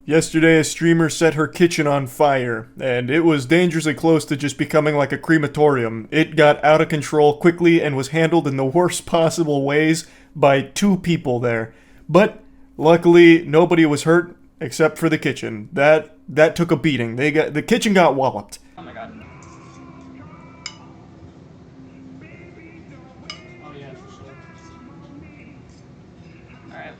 Yesterday, a streamer set her kitchen on fire, and it was dangerously close to just becoming like a crematorium. It got out of control quickly and was handled in the worst possible ways by two people there. But luckily, nobody was hurt except for the kitchen. That took a beating. The kitchen got walloped. Oh my god. Oh yeah, for sure. Alright.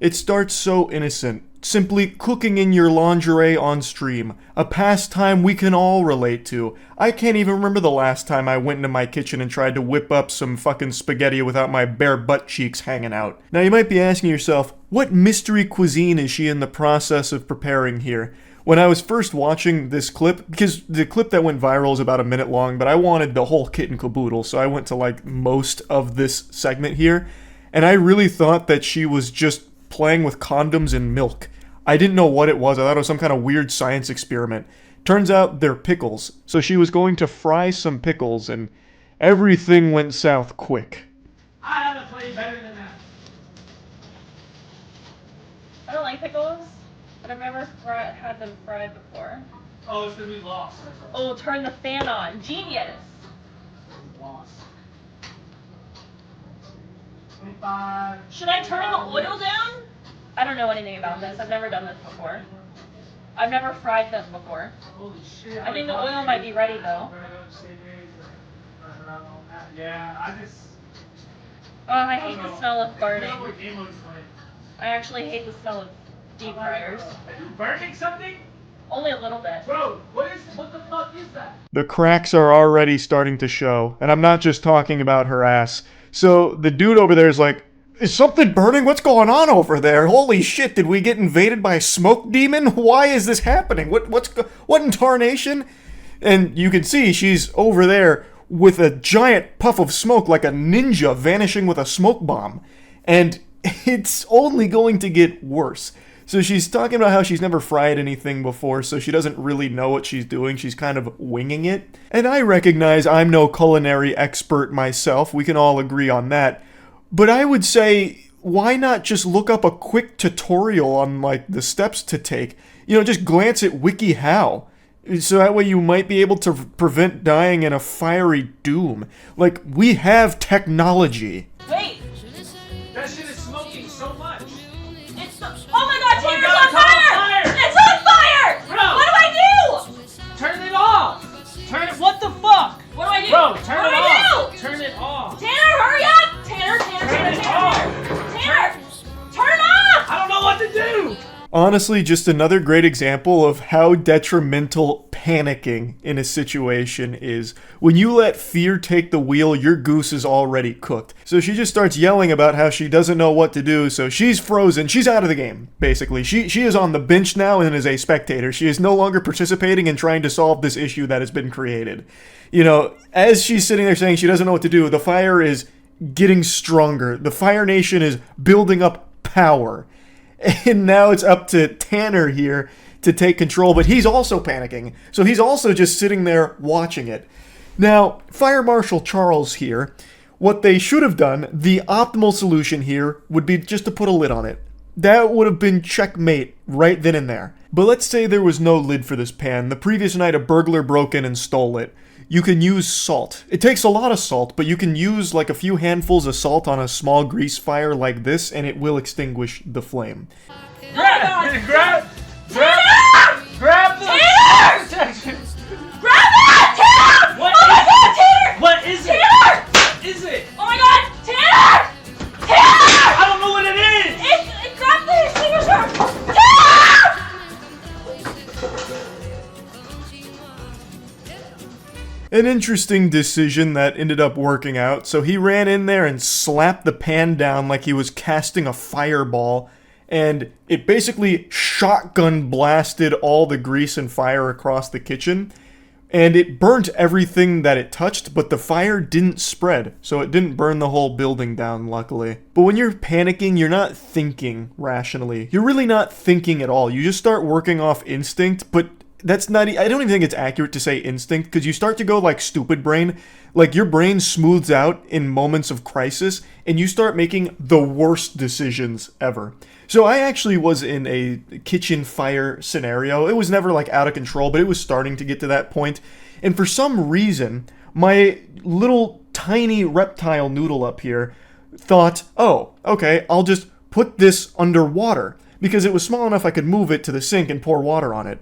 It starts so innocent, simply cooking in your lingerie on stream, a pastime we can all relate to. I can't even remember the last time I went into my kitchen and tried to whip up some fucking spaghetti without my bare butt cheeks hanging out. Now you might be asking yourself, what mystery cuisine is she in the process of preparing here? When I was first watching this clip, because the clip that went viral is about a minute long, but I wanted the whole kit and caboodle, so I went to like most of this segment here, and I really thought that she was just playing with condoms and milk. I didn't know what it was. I thought it was some kind of weird science experiment. Turns out they're pickles. So she was going to fry some pickles, and everything went south quick. I have a play better than that. I don't like pickles, but I've never had them fried before. Oh, it's gonna be lost. Oh, turn the fan on. Genius. Lost. 25. Should I turn the oil down? I don't know anything about this. I've never done this before. I've never fried them before. Holy shit. I think the oil might be ready though. Yeah, I just... Oh, I hate the smell of burning. I actually hate the smell of deep fryers. Are you burning something? Only a little bit. Bro, what the fuck is that? The cracks are already starting to show, and I'm not just talking about her ass. So the dude over there is like, is something burning? What's going on over there? Holy shit, did we get invaded by a smoke demon? Why is this happening? What in tarnation? And you can see she's over there with a giant puff of smoke like a ninja vanishing with a smoke bomb. And it's only going to get worse. So she's talking about how she's never fried anything before, so she doesn't really know what she's doing. She's kind of winging it. And I recognize I'm no culinary expert myself. We can all agree on that. But I would say, why not just look up a quick tutorial on, like, the steps to take? You know, just glance at WikiHow. So that way you might be able to prevent dying in a fiery doom. Like, we have technology. Wait! That shit is smoking so much. Oh my god, Tanner's on fire! It's on fire! Bro! What do I do? Turn it off! Turn it, what the fuck? What do I do? Bro, turn it off! Turn it off! Tanner, hurry up! Tanner! Turn it off! I don't know what to do! Honestly, just another great example of how detrimental panicking in a situation is. When you let fear take the wheel, your goose is already cooked. So she just starts yelling about how she doesn't know what to do, so she's frozen. She's out of the game, basically. She is on the bench now and is a spectator. She is no longer participating in trying to solve this issue that has been created. You know, as she's sitting there saying she doesn't know what to do, the fire is getting stronger. The Fire Nation is building up power. And now it's up to Tanner here to take control, but he's also panicking. So he's also just sitting there watching it. Now, Fire Marshal Charles here, what they should have done, the optimal solution here, would be just to put a lid on it. That would have been checkmate right then and there. But let's say there was no lid for this pan. The previous night a burglar broke in and stole it. You can use salt. It takes a lot of salt, but you can use like a few handfuls of salt on a small grease fire like this, and it will extinguish the flame. Grab the Tanner! Grab it! Tanner! What oh my god, Tanner! What is it? Tanner! What is it? Oh my god, Tanner! Tanner! I don't know what it is! It grabbed the extinguisher! Tanner! An interesting decision that ended up working out. So he ran in there and slapped the pan down like he was casting a fireball, and it basically shotgun blasted all the grease and fire across the kitchen, and it burnt everything that it touched, but the fire didn't spread, so it didn't burn the whole building down, luckily. But when you're panicking, you're not thinking rationally. You're really not thinking at all. You just start working off instinct, but that's not, I don't even think it's accurate to say instinct, because you start to go like stupid brain. Like your brain smooths out in moments of crisis and you start making the worst decisions ever. So I actually was in a kitchen fire scenario. It was never like out of control, but it was starting to get to that point. And for some reason, my little tiny reptile noodle up here thought, oh, okay, I'll just put this underwater, because it was small enough I could move it to the sink and pour water on it.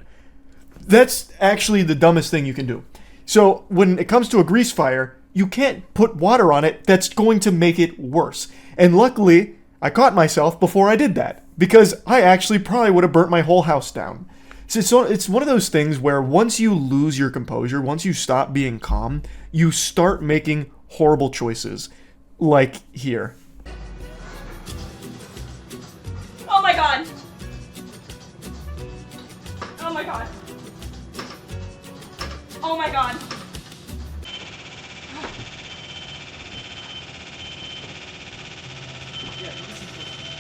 That's actually the dumbest thing you can do. So when it comes to a grease fire, you can't put water on it. That's going to make it worse. And luckily, I caught myself before I did that, because I actually probably would have burnt my whole house down. So it's one of those things where once you lose your composure, once you stop being calm, you start making horrible choices. Like here. Oh my god! Oh my god. Oh my god.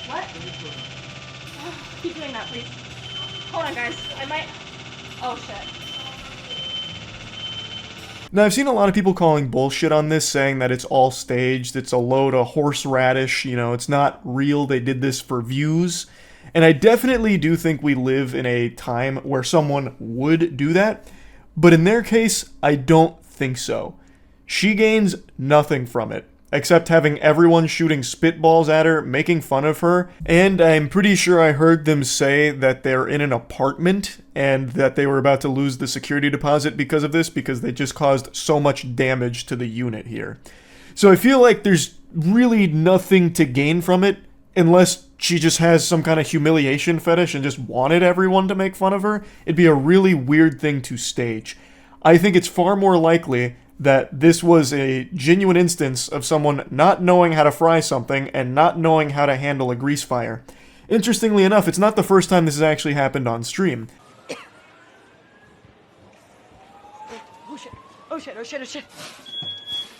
What? Keep doing that, please. Hold on, guys. I might... Oh, shit. Now, I've seen a lot of people calling bullshit on this, saying that it's all staged, it's a load of horseradish, it's not real, they did this for views. And I definitely do think we live in a time where someone would do that, but in their case, I don't think so. She gains nothing from it, except having everyone shooting spitballs at her, making fun of her, and I'm pretty sure I heard them say that they're in an apartment and that they were about to lose the security deposit because of this, because they just caused so much damage to the unit here. So I feel like there's really nothing to gain from it, unless she just has some kind of humiliation fetish and just wanted everyone to make fun of her. It'd be a really weird thing to stage. I think it's far more likely that this was a genuine instance of someone not knowing how to fry something and not knowing how to handle a grease fire. Interestingly enough, it's not the first time this has actually happened on stream. Oh shit. Oh shit. Oh shit. Oh shit.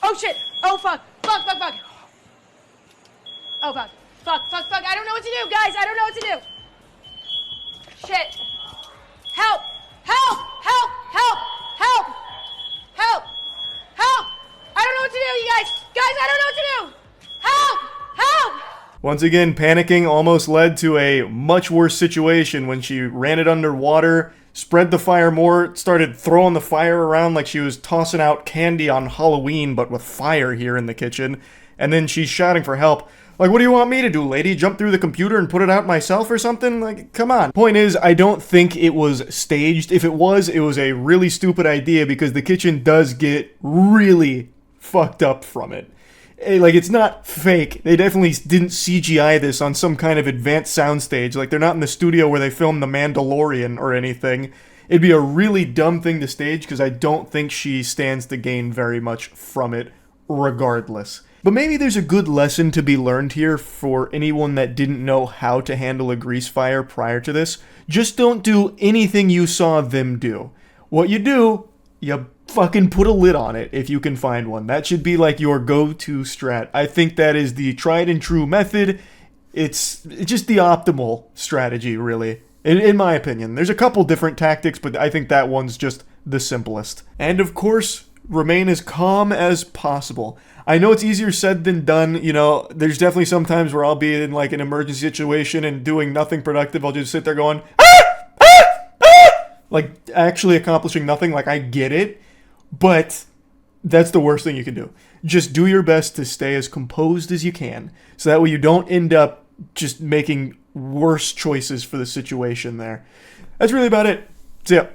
Oh shit. Oh fuck. Fuck. Fuck. Fuck. Oh fuck. Fuck. Fuck. Fuck. I don't know what to do, guys. I don't know what to do. Shit. Help. Help. Help. Help. Help. Help. Help! I don't know what to do, you guys! Guys, I don't know what to do! Help! Help! Once again, panicking almost led to a much worse situation when she ran it underwater, spread the fire more, started throwing the fire around like she was tossing out candy on Halloween, but with fire here in the kitchen. And then she's shouting for help. Like, what do you want me to do, lady? Jump through the computer and put it out myself or something? Like, come on. Point is, I don't think it was staged. If it was a really stupid idea, because the kitchen does get really fucked up from it. Like, it's not fake. They definitely didn't CGI this on some kind of advanced soundstage. Like, they're not in the studio where they filmed The Mandalorian or anything. It'd be a really dumb thing to stage, because I don't think she stands to gain very much from it, regardless. But maybe there's a good lesson to be learned here for anyone that didn't know how to handle a grease fire prior to this. Just don't do anything you saw them do. What you do, you fucking put a lid on it if you can find one. That should be like your go-to strat. I think that is the tried and true method. It's just the optimal strategy, really. In my opinion. There's a couple different tactics, but I think that one's just the simplest. And of course, remain as calm as possible. I know it's easier said than done, there's definitely some times where I'll be in like an emergency situation and doing nothing productive. I'll just sit there going, like actually accomplishing nothing. Like, I get it, but that's the worst thing you can do. Just do your best to stay as composed as you can, so that way you don't end up just making worse choices for the situation there. That's really about it. See ya.